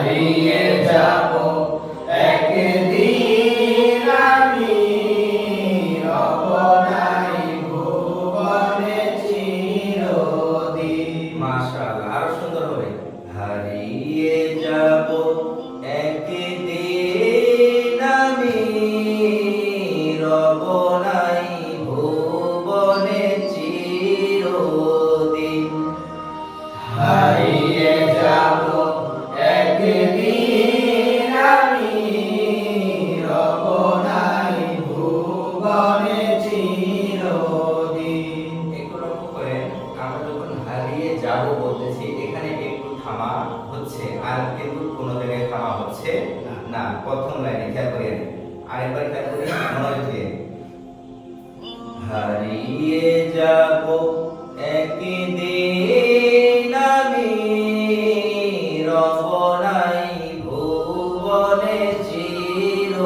হারিয়ে যাব একদিন আমি রব নাই ভুবনে চিরদিন। মাশাআল্লাহ, আরো সুন্দর হবে। হারিয়ে যাব একদিন আমি রব নাই ভুবনে চিরদিন। হারিয়ে যাব একদিন আমি রব নাই ভুবনে চিরদিন। একটু লক্ষ্য করেন, আমরা যখন হারিয়ে যাব বলতেছি এখানে একটু থামা হচ্ছে, আর কিন্তু কোনো জায়গায় থামা হচ্ছে না। প্রথম লাইনে খেয়াল করেন, আরেকবার খেয়াল করি মনোযোগ দিয়ে। হারিয়ে যাব একদিন আমি রব নাই ভুবনে চিরদিন।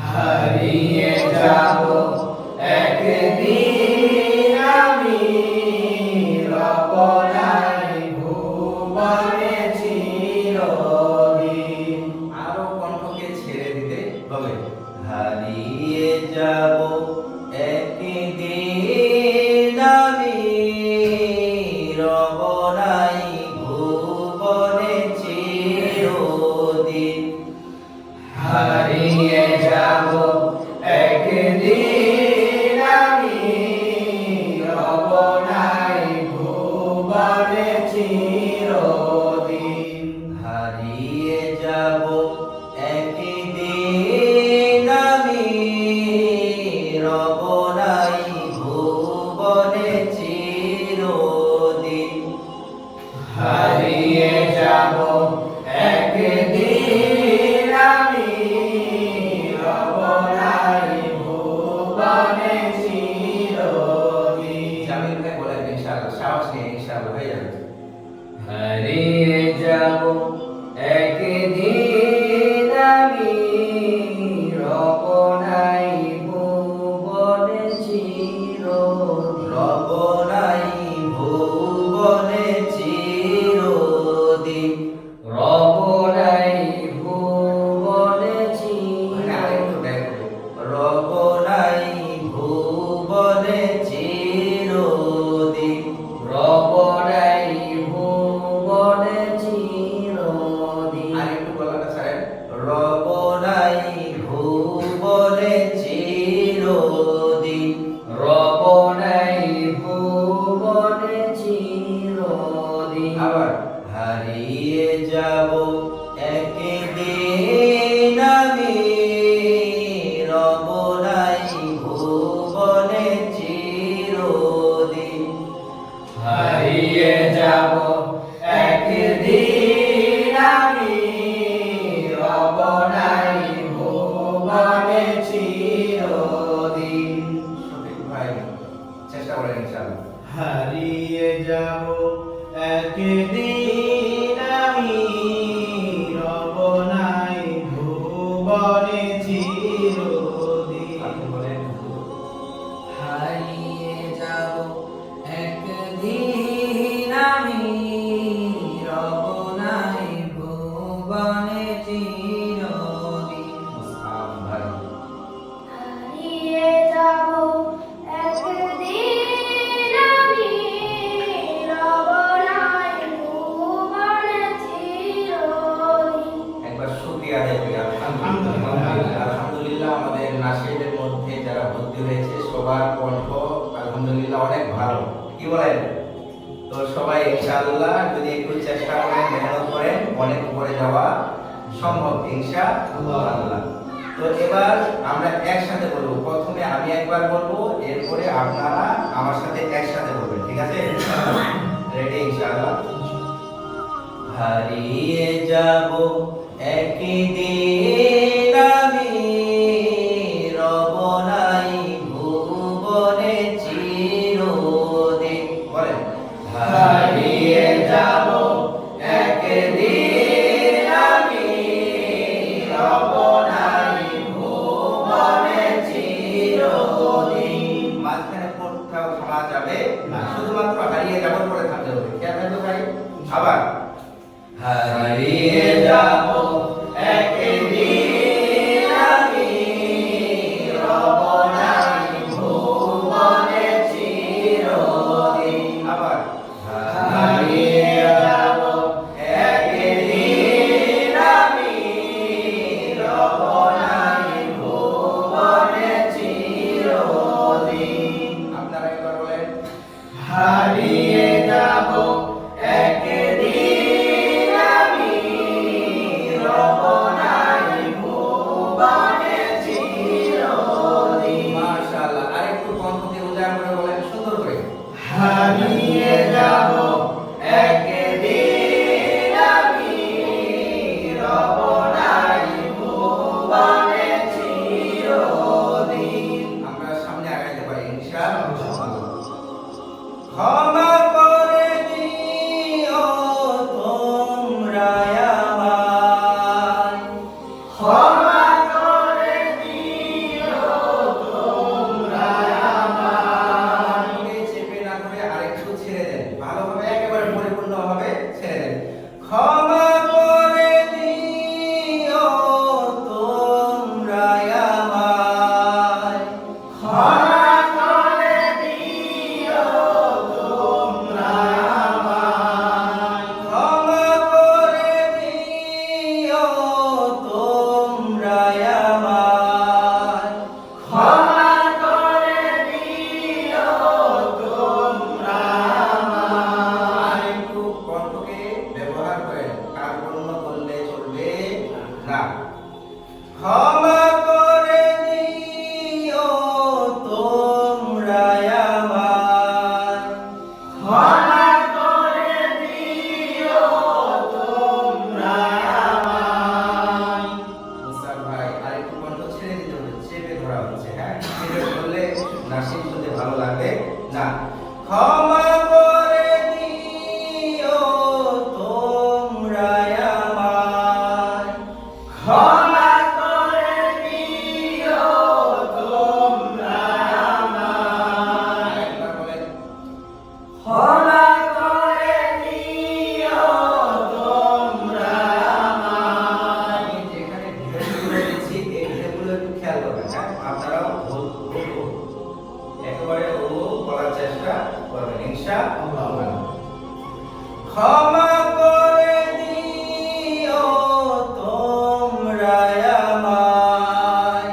হারিয়ে যাব একদিন আমি রব নাই ভুবনে চিরদিন। আরো কণ্ঠকে ছেড়ে দিতে হবে। হারিয়ে যাব একদিন আমি রব নাই ভুবনে চিরদিন। হারিয়ে যাব একদিন আমি রব নাই ভুবনে চিরদিন। হারিয়ে যাব একদিন আমি রব নাই ভুবনে চিরদিন। হারিয়ে যাব একদিন আমি রব নাই ভুবনে চিরদিন। জামিল ভাই বলেন ইনশাআল্লাহ, সাহস নিয়ে ইনশাআল্লাহ হয়ে যাবে। হারিয়ে যাব একদিন আমি রব নাই ভুবনে চিরদিন। রব নাই ভুবনে চিরদিন। রব নাই ভুবনে আরেকটু চিরদিন। দেখো, রব নাই ভুবনে চিরদিন। রব নাই ভুবনে চিরদিন। আরেকটু গলাটা ছাড়েন, রব নাই ভুবনে চিরদিন। রব নাই ভুবনে চিরদিন। আবার হারিয়ে যাব একদিন আমি রব নাই ভুবনে চিরদিন। হারিয়ে যাব একদিন আমি রব নাই ভুবনে চিরদিন। সঠিক ভাই, চেষ্টা করেন ইনশাআল্লাহ। হারিয়ে যাব একদিন আমি রব নাই ভুবনে চিরদিন। আপনি বলেন, হারিয়ে যাব একদিন আমি রব নাই ভুবনে চিরদিন। মুসআব ভাই। হারিয়ে যাব একদিন আমি রব নাই ভুবনে চিরদিন। একবার শুকরিয়া আদায় করি আলহামদুলিল্লাহ। আলহামদুলিল্লাহ, আমাদের নাসিরের মধ্যে যারা ভর্তি হয়েছে সবার কণ্ঠ আলহামদুলিল্লাহ অনেক ভালো। কি বলেন? তো সবাই ইনশাআল্লাহ যদি একটু চেষ্টা করেন, মেহনত করেন, অনেক উপরে যাওয়া সম্ভব ইনশাআল্লাহ। তো এবার আমরা একসাথে বলবো। প্রথমে আমি একবার বলবো, এরপরে আপনারা আমার সাথে একসাথে বলবেন, ঠিক আছে? রেডি ইনশাআল্লাহ। হারিয়ে যাব একদিন আমি রব নাই ভুবনে চিরদিন। বলেন, হারিয়ে যাব একদিন আমি রব নাই ভুবনে চিরদিন। মাঝখানে কোথাও থামা যাবে না, শুধুমাত্র হারিয়ে যাবার পরে থামতে হবে। খেয়াল রাখবে ভাই। আবার হারিয়ে যাব একদিন আমি রব নাই ভুবনে চিরদিন। আবার হারিয়ে যাব একদিন আমি রব নাই ভুবনে চিরদিন। আপনারা একবার বলেন হারিয়ে যাব একদিন আমি রব নাই ভুবনে চিরদিন। মাশাআল্লাহ। আরেকটু কণ্ঠকে উজাড় করে বলেন সুন্দর করে। হারিয়ে যাব একদিন আমি রব নাই ভুবনে চিরদিন। আমরা সামনে আগাইতে পারি ইনশাআল্লাহ। ক্ষমা করে দিও তোমরা আমায়, ক্ষমা করে দিও তোমরা আমায়। আমাকে চেপে না ধরে আরেকটু ছেড়ে দেন, ভালোভাবে একেবারে পরিপূর্ণভাবে ছেড়ে দেন। ক্ষমা করে দিও তোমরা আমায়, ক্ষমা করে দিও তোমরা আমায়। ক্ষমা করে দিও তোমরা আমায়। ক্ষমা করে দিও তোমরা আমায়। আরেকটু কণ্ঠকে ব্যবহার করেন, কার্পণ্য করলে চলবে না। ক্ষমা করে দিও তোমরা আমায়, ক্ষমা করে দিও তোমরা আমায়। মুস্তাক ভাই আরেকটু কণ্ঠ ছেড়ে দিতে হবে, চেপে ধরা হচ্ছে। হ্যাঁ, চেপে ধরলে নাসিক শুনতে ভালো লাগবে না। ক্ষমা করে দিও তোমরা আমায়, ক্ষমা করে দিও তোমরা আমায়। আরেকবার বলেন ক্ষমা করে দিও তোমরা আমায়। আমি যেখানে ভিডিওগুলো দিচ্ছি এই ভিডিওগুলো একটু খেয়াল করবেন। হ্যাঁ, আপনারাও একেবারে বলার চেষ্টা করবেন ইনশাআল্লাহ। ক্ষমা করে দিও তোমরা আমায়,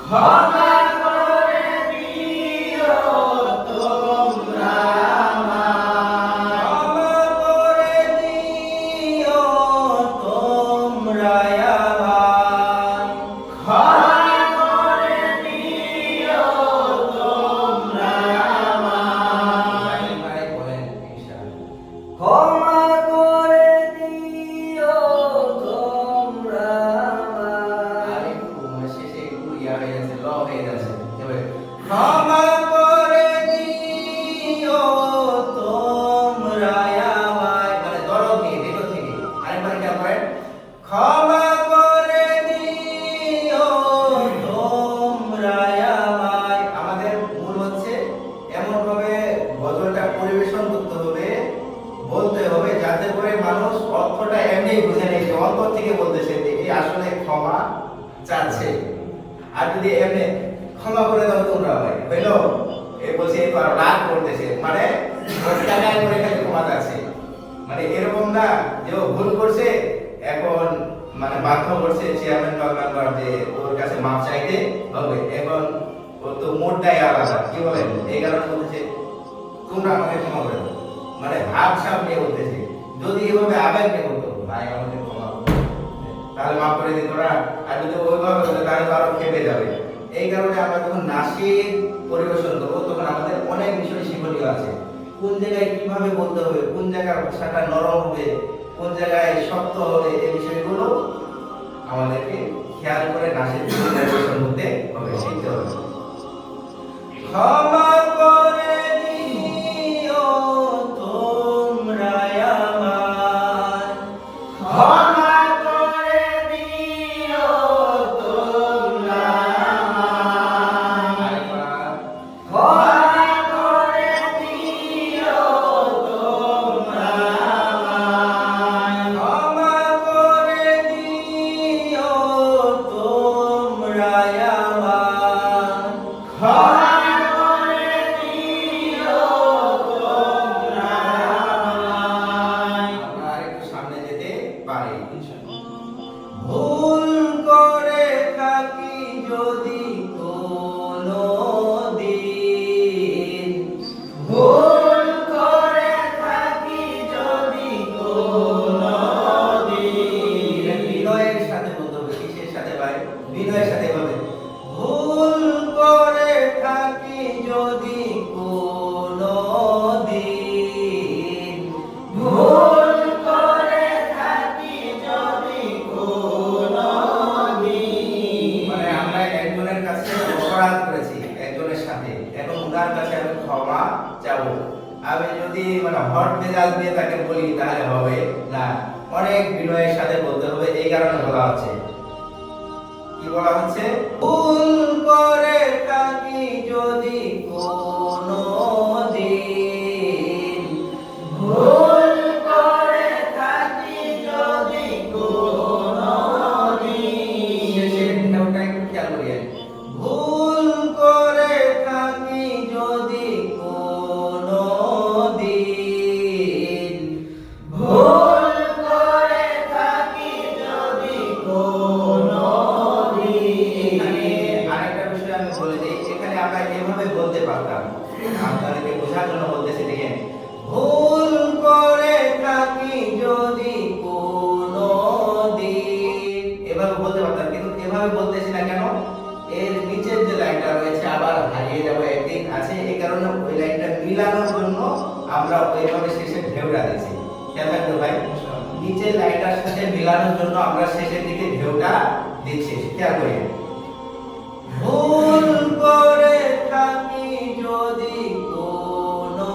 ক্ষমা করে দিও তোমরা আমায়। ক্ষমা করে দিও তোমরা আমায়। ক্ষমা করে দিও তোমরা আমায়। ভাই বলেন ইনশাআল্লাহ। ক্ষমা করে দিও তোমরা আমায়। আরেকটু শেষে একটু ইয়া হয়ে যাচ্ছে, ল হয়ে যাচ্ছে। এবারে ক্ষমা করে দিও তোমরা আমায়, মানে দরদ নিয়ে ভেতর থেকে। আরেকবার খেয়াল করেন। ক্ষমা করে দিও তোমরা আমায়। আমাদের মূল হচ্ছে এমন ভাবে গজলটা পরিবেশন করতে হবে, বলতে হবে যাতে করে মানুষ অর্থটা এমনি বুঝে নেয় যে অন্তর থেকে বলতেছে যে এই আসলে ক্ষমা চাচ্ছে। আর যদি এমনি ক্ষমা করে দাও তোমরা ভাই হইলো, এই বলছে এই তো আর রাগ করতেছে, মানে টাকায় করে খালি ক্ষমা চাচ্ছে, মানে এরকম না যে ও ভুল করছে এখন মানে বাধ্য করছে চেয়ারম্যান বা মেম্বার যে ওর কাছে মাপ চাইতে হবে, এখন ও তো মোড়টাই আলাদা, কি বলেন, এই কারণে বলতেছে তোমরা আমাকে ক্ষমা করে দাও, মানে ভাব সাপ নিয়ে বলতেছে। যদি এভাবে আবেগ নিয়ে বলতো ভাই আমাকে ক্ষমা করে দাও, তাহলে মাফ করে দিত না। আর যদি ওইভাবে বলতো তাহলে তো আরো খেপে যাবে। এই কারণে আমরা যখন নাসির পরিবেশন করবো তখন আমাদের অনেক বিষয় শিক্ষণীয় আছে। কোন জায়গায় কিভাবে বলতে হবে, কোন জায়গায় ভাষাটা নরম হবে, কোন জায়গায় শক্ত হবে, এই বিষয়গুলো আমাদেরকে খেয়াল করে নাসির পরিবেশন করতে হবে, শিখতে হবে। ক্ষমা করে দিও তোমরা আমায়, ক্ষমা করে দিও তোমরা আমায়। আরেকবার। ক্ষমা করে দিও তোমরা আমায়। সামনে যেতে পারে। ভুল করে থাকি যদি কোনো দিন, ভুল করে থাকি যদি কোনো দিন। বিনয়ের সাথে বলতে হবে। কিসের সাথে ভাই? বিনয়ের সাথে বলতে। ভুল করে থাকি যদি কোনো দিন, ভুল করে থাকি যদি কোনো দিন। মানে আমরা একজনের কাছে অপরাধ করেছি একজনের সাথে, এখন উনার কাছে আমি ক্ষমা চাবো। আমি যদি মানে হট মেজাজ দিয়ে তাকে বলি তাহলে হবে না, অনেক বিনয়ের সাথে বলতে হবে। এই কারণে বলা হচ্ছে, কি বলা হচ্ছে? ভুল করে থাকি যদি কোনো দিন, ভুল করে থাকি যদি কোনো দিন। শেষের ঢেউটা একটু খেয়াল করিয়েন। ভুল করে থাকি যদি কোনো দিন, ভুল করে থাকি যদি কোনো এখানে দিন। আরেকটা বিষয় আমি বলে দিই, এখানে আমরা এভাবে বলতে পারতাম, আপনাদেরকে বোঝার জন্য বলতেছি। দেখেন, ভুল করে থাকি যদি কোনো দিন, এভাবে বলতে পারতাম, কিন্তু এভাবে বলতেছি না কেন? এর নিচের যে লাইনটা রয়েছে আবার হারিয়ে যাবে একদিন আছে, এই কারণে ওই লাইনটা মিলানোর জন্য আমরা ওইভাবে শেষে ঢেউটা দিয়েছি। খেয়াল রাখবে ভাই, নিচের লাইনটার সাথে মিলানোর জন্য আমরা শেষের দিকে ঢেউটা দিচ্ছি। খেয়াল করি, ভুল করে থাকি যদি কোনো